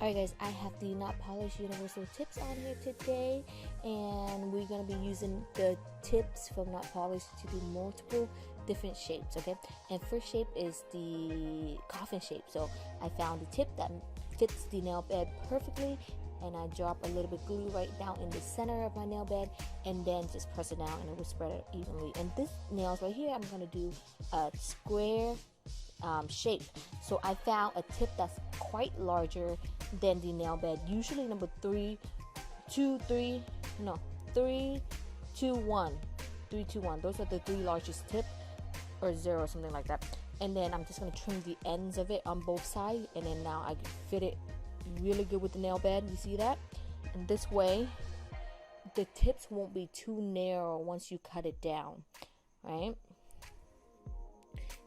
Alright guys, I have the Notpolish universal tips on here today, and we're going to be using the tips from Notpolish to do multiple different shapes, okay? And first shape is the coffin shape. So I found the tip that fits the nail bed perfectly, and I drop a little bit of glue right down in the center of my nail bed, and then just press it down and it will spread it evenly. And this nails right here, I'm going to do a square shape. So I found a tip that's quite larger than the nail bed. Usually number 3, 2, 3, no, 3, 2, 1, 3, 2, 1. Those are the 3 largest tip, or 0 or something like that. And then I'm just going to trim the ends of it on both sides, and then now I fit it really good with the nail bed. You see that? And this way the tips won't be too narrow once you cut it down, right?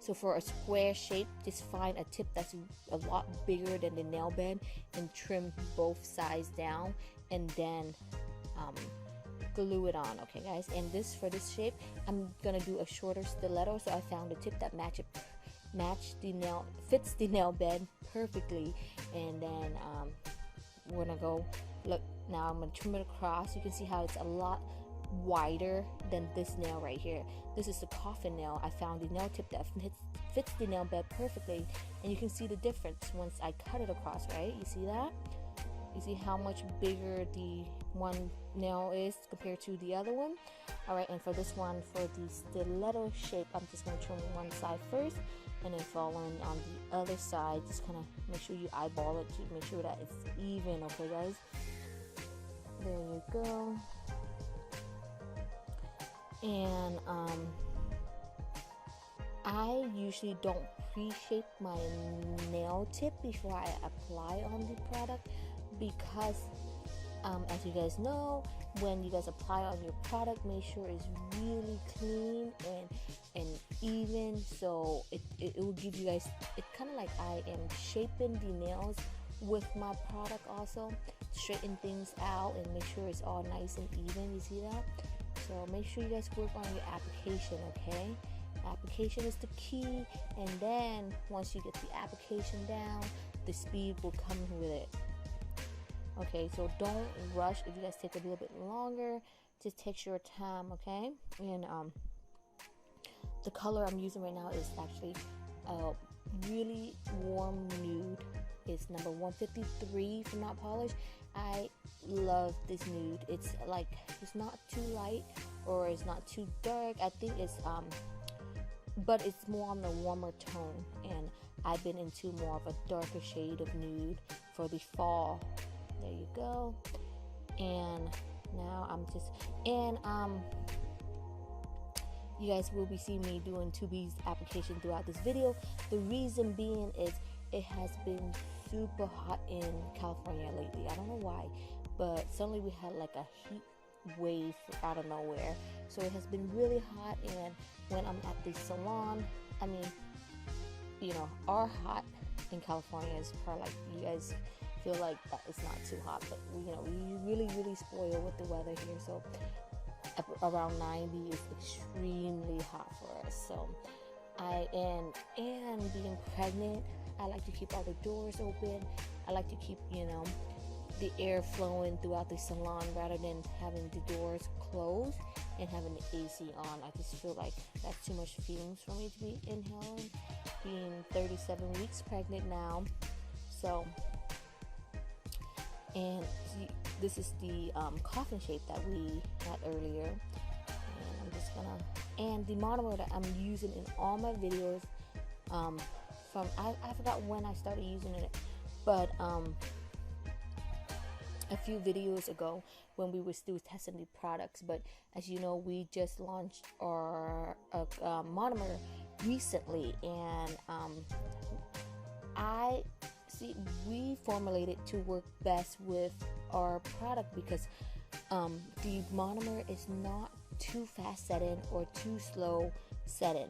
So for a square shape, just find a tip that's a lot bigger than the nail bed and trim both sides down, and then glue it on. Okay guys, and for this shape I'm gonna do a shorter stiletto. So I found a tip that fits the nail bed perfectly, and then we're gonna go look. Now I'm gonna trim it across. You can see how it's a lot wider than this nail right here. This is the coffin nail. I found the nail tip that fits the nail bed perfectly, and you can see the difference once I cut it across, right? You see that? You see how much bigger the one nail is compared to the other one? Alright, and for this one, for the stiletto shape, I'm just going to trim one side first, and then following on the other side. Just kind of make sure you eyeball it to make sure that it's even, okay guys? There you go. And I usually don't pre-shape my nail tip before I apply on the product, because as you guys know, when you guys apply on your product, make sure it's really clean and even, so it will give you guys, it kind of like I am shaping the nails with my product also, straighten things out and make sure it's all nice and even. You see that? So make sure you guys work on your application, okay? Application is the key, and then once you get the application down, the speed will come with it. Okay, so don't rush. If you guys take a little bit longer, just take your time, okay? And the color I'm using right now is actually a really warm nude. It's number 153 from Notpolish. I love this nude. It's like, it's not too light or it's not too dark. I think it's but it's more on the warmer tone, and I've been into more of a darker shade of nude for the fall. There you go. And now I'm just, and you guys will be seeing me doing 2B's application throughout this video. The reason being is it has been super hot in California lately. I don't know why, but suddenly we had like a heat wave out of nowhere. So it has been really hot, and when I'm at the salon, I mean, you know, our hot in California is probably like, you guys feel like that it's not too hot, but we really spoil with the weather here. So around 90 is extremely hot for us. So and being pregnant, I like to keep all the doors open. I like to keep, the air flowing throughout the salon rather than having the doors closed and having the AC on. I just feel like that's too much fumes for me to be inhaling, being 37 weeks pregnant now. So, and this is the coffin shape that we had earlier. And I'm just gonna, and the monomer that I'm using in all my videos, I forgot when I started using it, but a few videos ago when we were still testing the products. But as you know, we just launched our monomer recently, and we formulated to work best with our product, because the monomer is not too fast setting or too slow setting.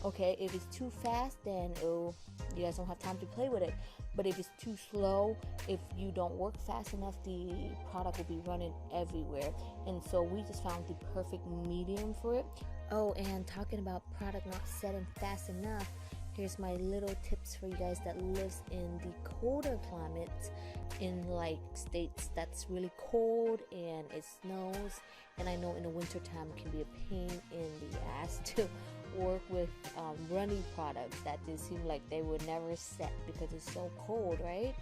Okay, if it's too fast, then you guys don't have time to play with it. But if it's too slow, if you don't work fast enough, the product will be running everywhere. And so we just found the perfect medium for it. Oh, and talking about product not setting fast enough, here's my little tips for you guys that lives in the colder climates. in like states that's really cold and it snows, and I know in the winter time it can be a pain in the ass to work with runny products that just seem like they would never set because it's so cold, right?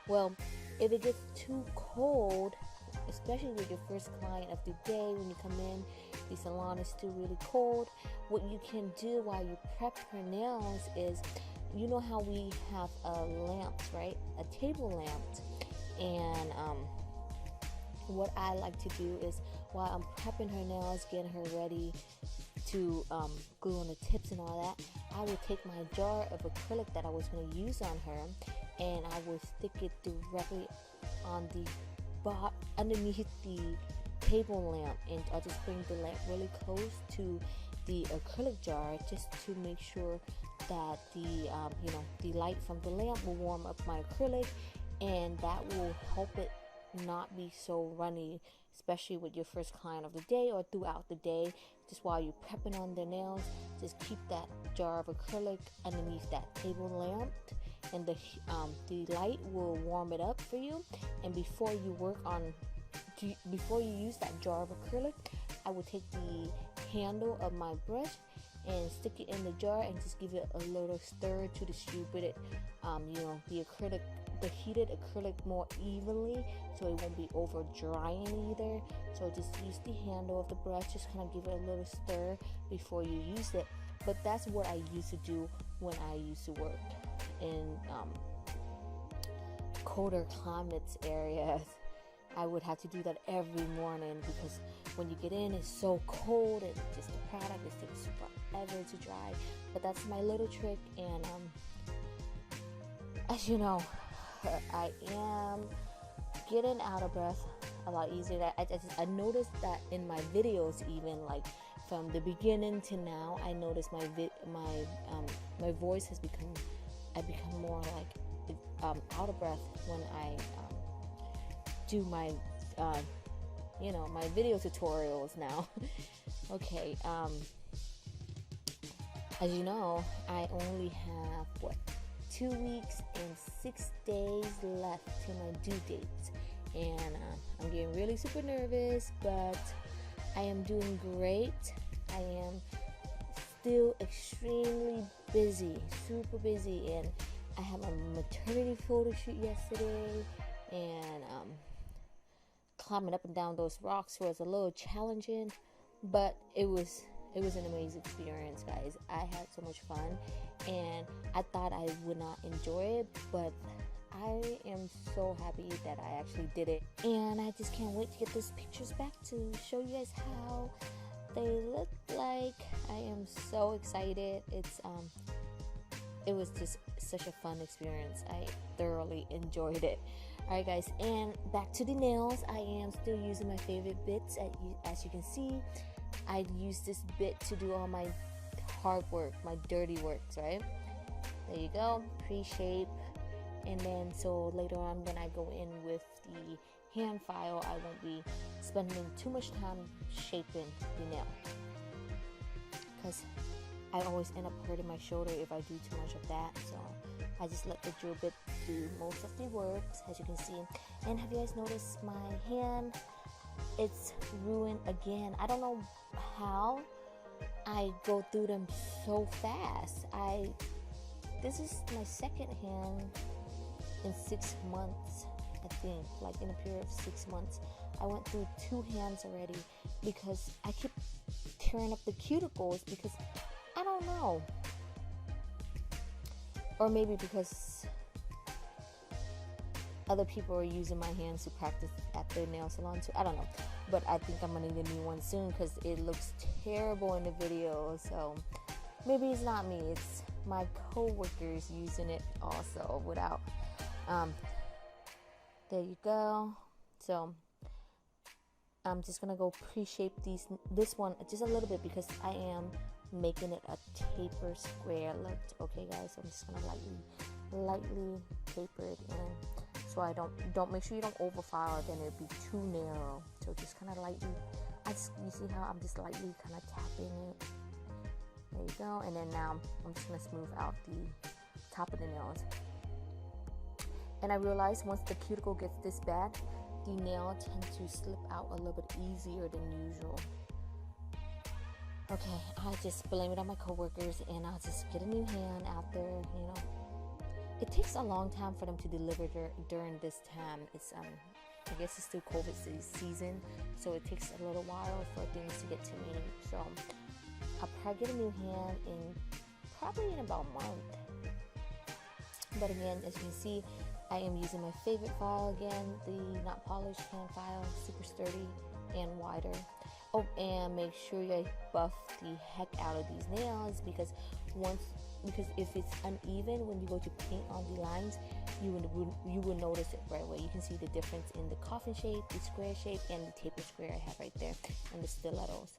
Well, if it gets too cold, especially with your first client of the day, when you come in, the salon is still really cold, what you can do while you prep her nails is, you know how we have lamps, right? A table lamp. And what I like to do is, while I'm prepping her nails, getting her ready to glue on the tips and all that, I will take my jar of acrylic that I was going to use on her, and I will stick it directly on the underneath the table lamp, and I'll just bring the lamp really close to the acrylic jar just to make sure that the light from the lamp will warm up my acrylic, and that will help it not be so runny, especially with your first client of the day or throughout the day. Just while you're prepping on their nails, just keep that jar of acrylic underneath that table lamp, and the light will warm it up for you. And before you use that jar of acrylic, I will take the handle of my brush and stick it in the jar and just give it a little stir to distribute it, the heated acrylic more evenly, so it won't be over drying either. So just use the handle of the brush, just kind of give it a little stir before you use it. But that's what I used to do when I used to work in colder climates areas. I would have to do that every morning because when you get in, it's so cold and just the product, it takes forever to dry. But that's my little trick, and as you know, I am getting out of breath a lot easier. I noticed that in my videos, even like from the beginning to now, I noticed my voice has become more like out of breath when I do my my video tutorials now. Okay, as you know, I only have 2 weeks and 6 days left to my due date, and I'm getting really super nervous, but I am doing great. I am still extremely busy, super busy, and I had my maternity photo shoot yesterday, and climbing up and down those rocks was a little challenging, but it was an amazing experience, guys. I had so much fun, and I thought I would not enjoy it, but I am so happy that I actually did it, and I just can't wait to get those pictures back to show you guys how they look like. I am so excited. It was just such a fun experience. I thoroughly enjoyed it. Alright guys, and back to the nails. I am still using my favorite bits. As you can see, I use this bit to do all my hard work, my dirty works, right? There you go, pre-shape. And then so later on when I go in with the hand file, I won't be spending too much time shaping the nail, because I always end up hurting my shoulder if I do too much of that. So I just let the drill bit do most of the work, as you can see. And have you guys noticed my hand? It's ruined again. I don't know how I go through them so fast. This is my second hand in 6 months, I think, like in a period of 6 months. I went through 2 hands already because I keep tearing up the cuticles, because I don't know, or maybe because other people are using my hands to practice at their nail salon too. I don't know, but I think I'm gonna need a new one soon because it looks terrible in the video. So maybe it's not me, it's my co-workers using it also without there you go. So I'm just gonna go pre-shape this one just a little bit because I am making it a taper square look. Okay guys, so I'm just gonna lightly taper it in, so I don't make sure you don't overfile it, then it'd be too narrow. So just kind of lightly, you see how I'm just lightly kind of tapping it. There you go. And then now I'm just gonna smooth out the top of the nails. And I realized once the cuticle gets this bad, the nail tends to slip out a little bit easier than usual. Okay, I just blame it on my coworkers, and I'll just get a new hand out there. You know, it takes a long time for them to deliver during this time. It's I guess it's still COVID season, so it takes a little while for things to get to me. So I'll probably get a new hand probably in about a month. But again, as you can see, I am using my favorite file again, the Notpolish hand file, super sturdy and wider. Oh, and make sure you buff the heck out of these nails, because if it's uneven when you go to paint on the lines, you will notice it right away. You can see the difference in the coffin shape, the square shape, and the tapered square I have right there, and the stilettos.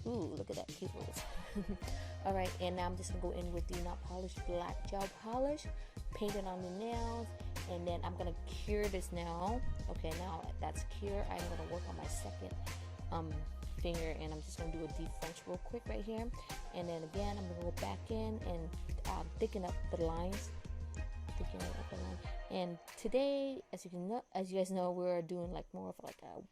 Ooh, look at that cute little. All right, and now I'm just gonna go in with the Notpolish black gel polish, paint it on the nails, and then I'm gonna cure this now. Okay, now that's cured, I'm gonna work on my second finger, and I'm just gonna do a deep French real quick right here, and then again I'm gonna go back in and thicken up the lines, And today, as you guys know, we're doing like more of like a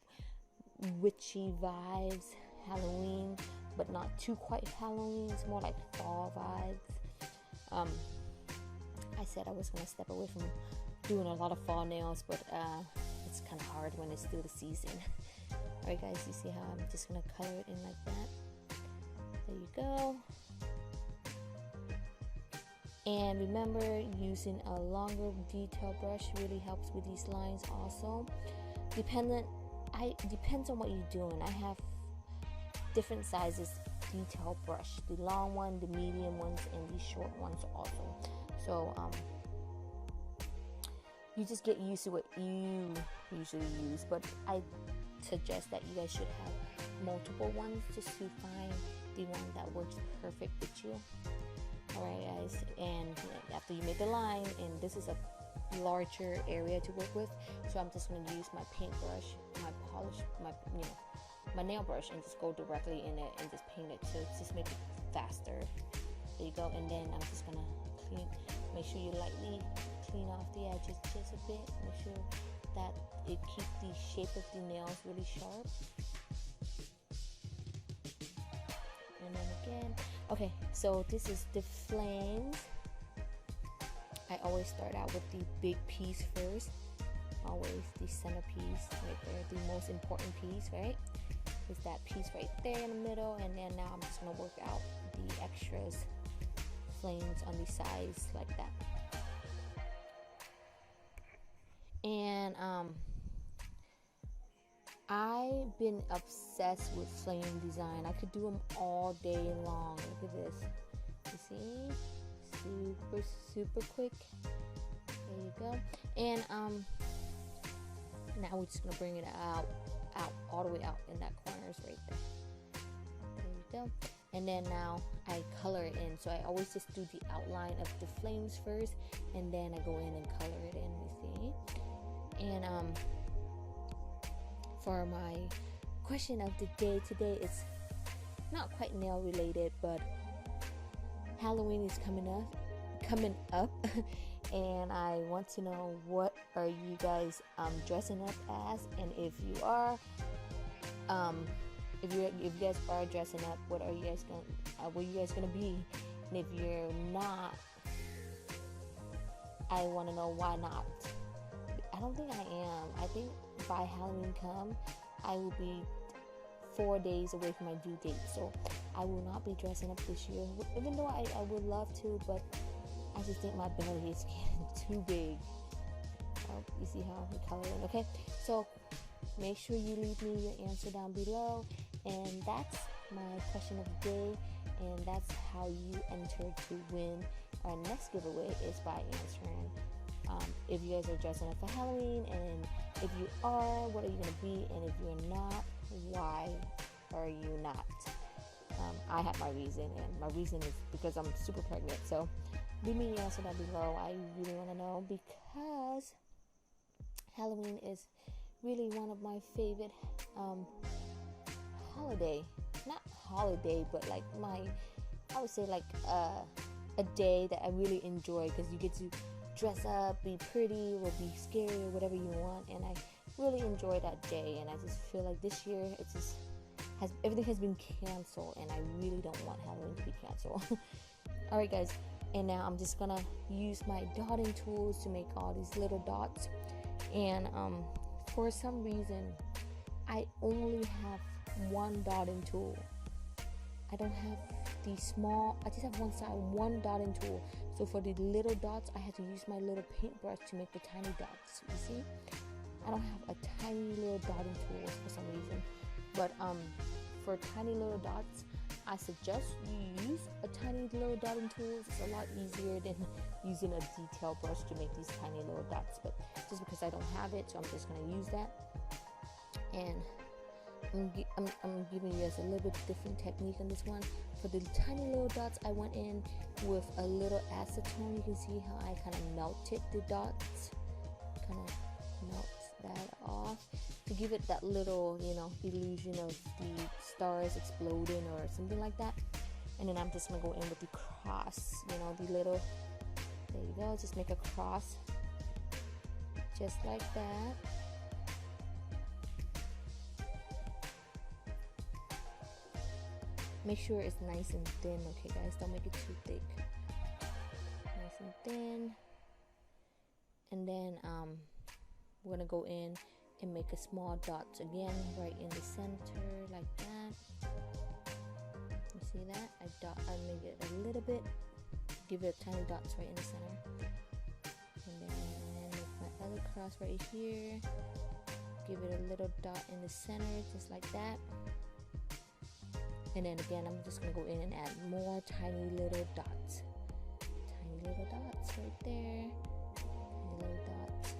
witchy vibes, Halloween, but not too quite Halloween. It's more like fall vibes. I said I was gonna step away from doing a lot of fall nails, but it's kind of hard when it's still the season. Alright guys, you see how I'm just gonna color it in like that. There you go. And remember, using a longer detail brush really helps with these lines also. Depends on what you're doing. I have different sizes detail brush, the long one, the medium ones, and the short ones also. So you just get used to what you usually use, but I suggest that you guys should have multiple ones just to find the one that works perfect with you. Alright guys, and after you make the line, and this is a larger area to work with, so I'm just going to use my paintbrush, my polish, my nail brush, and just go directly in it and just paint it to just make it faster. There you go. And then I'm just going to make sure you lightly clean off the edges just a bit, make sure that it keeps the shape of the nails really sharp. And then again, okay, so this is the flames. I always start out with the big piece first, always the centerpiece right there, the most important piece, right? Is that piece right there in the middle, and then now I'm just gonna work out the extras, flames on the sides like that. And I've been obsessed with flame design. I could do them all day long. Look at this. You see? Super quick. There you go. And now we're just gonna bring it out all the way out in that corners right there. There you go. And then now I color it in. So I always just do the outline of the flames first, and then I go in and color it in. You see? And for my question of the day today, it's not quite nail related, but Halloween is coming up and I want to know, what are you guys dressing up as? And if you are if you guys are dressing up, what are you guys gonna be? And if you're not, I want to know why not. I don't think I am. I think by Halloween come, I will be 4 days away from my due date, so I will not be dressing up this year, even though I would love to, but I just think my belly is getting too big. Oh, you see how we color it? Okay, so make sure you leave me your answer down below, and that's my question of the day, and that's how you enter to win our next giveaway, is by answering if you guys are dressing up for Halloween, and if you are, what are you going to be, and if you're not, why are you not? I have my reason, and my reason is because I'm super pregnant. So leave me your answer down below. I really want to know, because Halloween is really one of my favorite holiday. Not holiday, but like I would say like a day that I really enjoy, because you get to dress up, be pretty, or be scary, or whatever you want. And I really enjoy that day, and I just feel like this year it's just everything has been canceled, and I really don't want Halloween to be canceled. Alright guys, and now I'm just gonna use my dotting tools to make all these little dots. And for some reason I only have one dotting tool. I don't have the small, I just have one dotting tool. So for the little dots, I had to use my little paintbrush to make the tiny dots. You see? I don't have a tiny little dotting tool for some reason. But for tiny little dots, I suggest you use a tiny little dotting tool. It's a lot easier than using a detail brush to make these tiny little dots. But just because I don't have it, so I'm just going to use that. And I'm giving you guys a little bit different technique on this one. For the tiny little dots, I went in with a little acetone. You can see how I kind of melted the dots. Kind of melt that off to give it that little, illusion of the stars exploding or something like that. And then I'm just gonna go in with the cross, the little, there you go, just make a cross just like that. Make sure it's nice and thin, okay guys, don't make it too thick. Nice and thin. And then we're gonna go in and make a small dots again right in the center like that. You see that? I made it a little bit, give it tiny dots right in the center. And then make my other cross right here, give it a little dot in the center just like that. And then again, I'm just gonna go in and add more tiny little dots. Tiny little dots right there. Tiny little dots.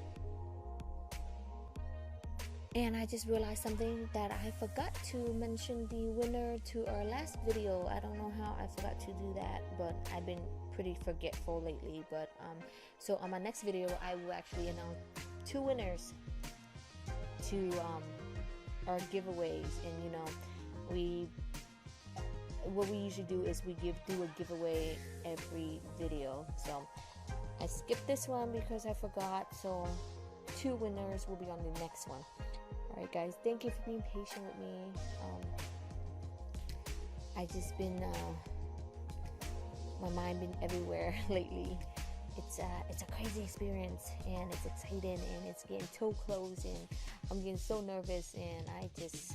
And I just realized something that I forgot to mention the winner to our last video. I don't know how I forgot to do that, but I've been pretty forgetful lately. But so on my next video, I will actually announce 2 winners to our giveaways. And what we usually do is we do a giveaway every video. So I skipped this one because I forgot. So 2 winners will be on the next one. Alright guys, thank you for being patient with me. I just been my mind been everywhere lately. It's a crazy experience, and it's exciting, and it's getting so close, and I'm getting so nervous, and I just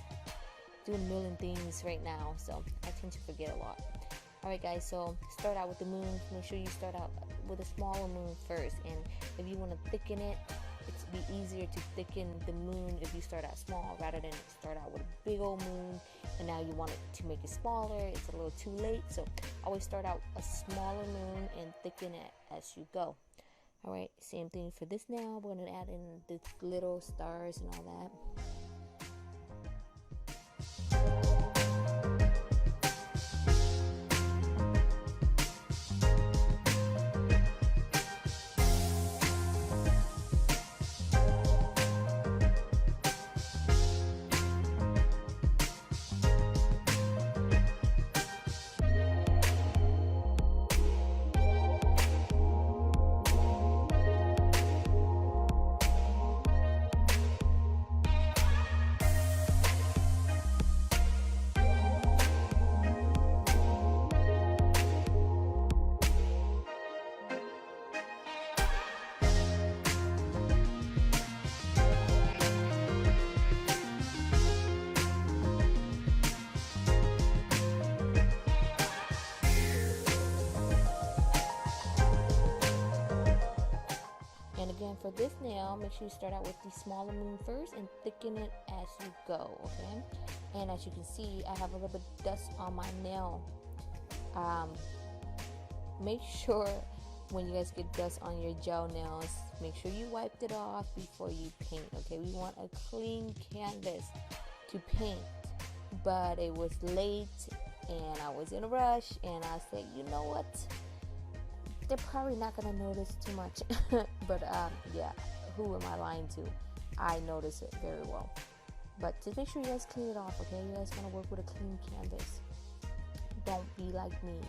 doing a million things right now, so I tend to forget a lot. Alright guys, so start out with the moon. Make sure you start out with a smaller moon first, and if you want to thicken it, it's be easier to thicken the moon if you start out small rather than start out with a big old moon and now you want it to make it smaller. It's a little too late, so always start out a smaller moon and thicken it as you go. Alright, same thing for this now. We're going to add in the little stars and all that. Again, for this nail, make sure you start out with the smaller moon first and thicken it as you go, okay? And as you can see, I have a little bit of dust on my nail. Make sure when you guys get dust on your gel nails, make sure you wiped it off before you paint, okay? We want a clean canvas to paint, but it was late and I was in a rush, and I said, you know what? They're probably not gonna notice too much, but yeah, who am I lying to? I notice it very well. But just make sure you guys clean it off, okay? You guys wanna work with a clean canvas. Don't be like me.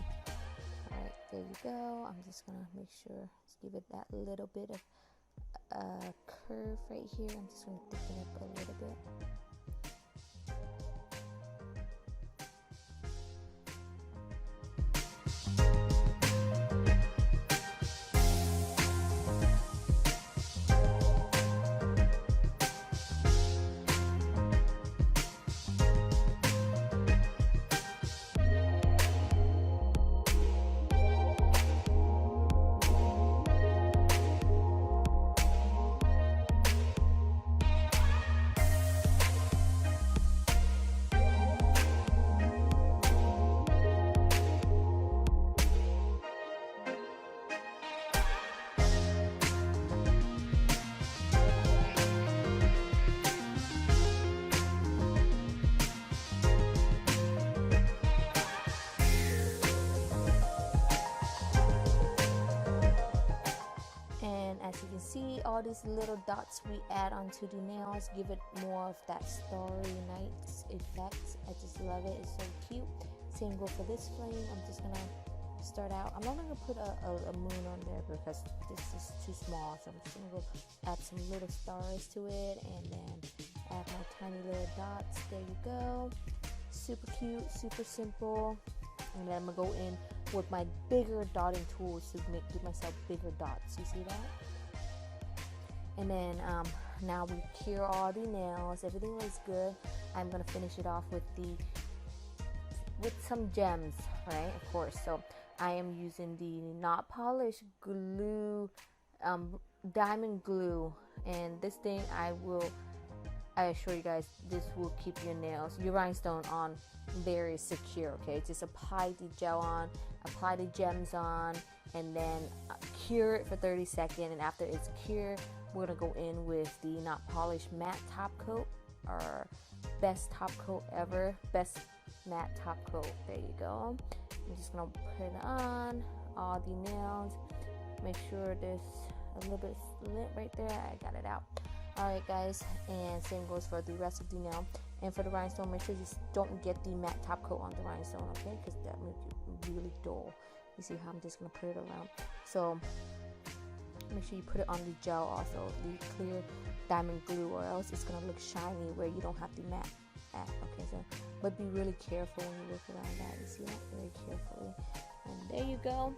Alright, there you go. I'm just gonna make sure, let's give it that little bit of curve right here. I'm just gonna thicken it up a little bit. As you can see, all these little dots we add onto the nails give it more of that starry night effect. I just love it. It's so cute. Same go for this flame. I'm just gonna start out. I'm not gonna put a moon on there because this is too small, so I'm just gonna go add some little stars to it and then add my tiny little dots. There you go. Super cute, super simple. And then I'm gonna go in with my bigger dotting tools to give myself bigger dots. You see that? And then now we cure all the nails. Everything looks good. I'm gonna finish it off with some gems, right? Of course. So I am using the Notpolish glue, diamond glue, and this thing I assure you guys, this will keep your nails, your rhinestone on very secure. Okay, just apply the gel on, apply the gems on, and then cure it for 30 seconds. And after it's cured, we're gonna go in with the Notpolish matte top coat, our best top coat ever, best matte top coat. There you go. I'm just gonna put it on all the nails. Make sure there's a little bit lint right there. I got it out. Alright guys, and same goes for the rest of the nail. And for the rhinestone, make sure you don't get the matte top coat on the rhinestone, okay? Because that makes it really dull. You see how I'm just gonna put it around. So make sure you put it on the gel also, the clear diamond glue, or else it's gonna look shiny where you don't have the matte at. Okay, so but be really careful when you work around that. You see that? Very carefully. And there you go.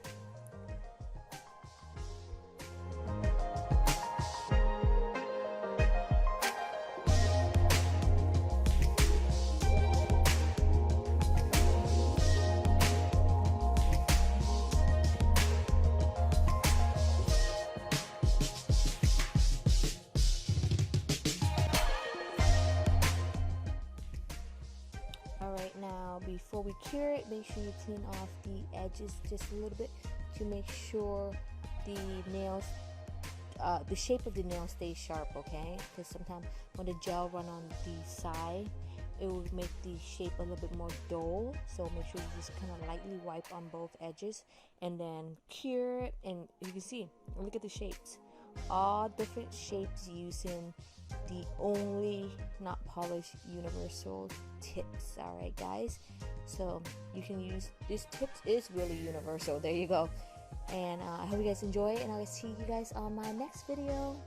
Now before we cure it, make sure you clean off the edges just a little bit to make sure the nails, the shape of the nail stays sharp, okay? Because sometimes when the gel run on the side, it will make the shape a little bit more dull. So make sure you just kind of lightly wipe on both edges and then cure it. And you can see, look at the shapes, all different shapes using the only Notpolish universal tips. Alright guys, so you can use this tips is really universal. There you go. And I hope you guys enjoy it, and I'll see you guys on my next video.